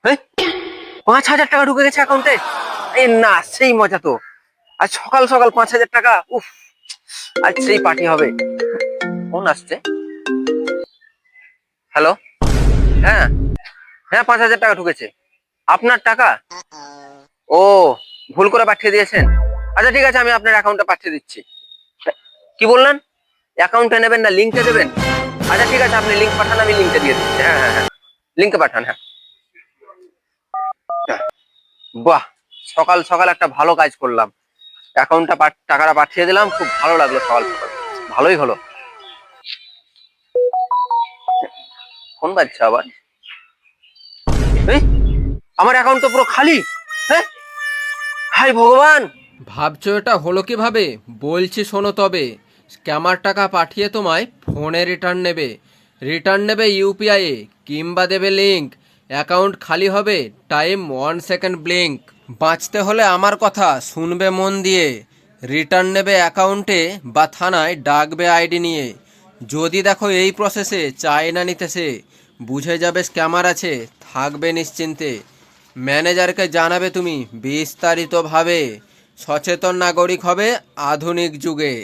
হ্যাঁ, 5,000 টাকা ঢুকে গেছে অ্যাকাউন্টে। এই না, সেই মজা তো। আজ সকাল সকাল 5,000 টাকা, উফ, আজ সেই পার্টি হবে। ফোন আসছে। হ্যালো। হ্যাঁ, হ্যাঁ, 5,000 টাকা ঢুকেছে। আপনার টাকা? ও, ভুল করে পাঠিয়ে দিয়েছেন। আচ্ছা ঠিক আছে, আমি আপনার অ্যাকাউন্টে পাঠিয়ে দিচ্ছি। কি বললেন? অ্যাকাউন্টে নেবেন না লিঙ্কে দেবেন? আচ্ছা ঠিক আছে, আপনি লিঙ্ক পাঠান, আমি লিঙ্কে দিয়ে দিচ্ছি। হ্যাঁ হ্যাঁ হ্যাঁ, লিঙ্কে পাঠান। হ্যাঁ, বাহ, সকাল সকাল একটা ভালো কাজ করলাম। অ্যাকাউন্টটা টাকাটা পাঠিয়ে দিলাম, খুব ভালো লাগলো সকাল সকাল। ভালোই হলো। ফোন বাজছে আবার। এই, আমার অ্যাকাউন্ট তো পুরো খালি। হ্যাঁ, হাই ভগবান। ভাবছো এটা হলো কিভাবে? বলছি শোনো তবে। স্ক্যামার টাকা পাঠিয়ে তোমায় ফোনে রিটার্ন নেবে ইউপিআইয়ে, কিংবা দেবে লিঙ্ক। অ্যাকাউন্ট খালি হবে, টাইম 1 সেকেন্ড ব্লিঙ্ক। বাঁচতে হলে আমার কথা শুনবে মন দিয়ে। রিটার্ন নেবে অ্যাকাউন্টে বা থানায় ডাকবে আইডি নিয়ে। যদি দেখো এই প্রসেসে চায় না নিতেছে, বুঝে যাবে স্ক্যামার আছে, থাকবে নিশ্চিন্তে। ম্যানেজারকে জানাবে তুমি বিস্তারিতভাবে। সচেতন নাগরিক হবে আধুনিক যুগে।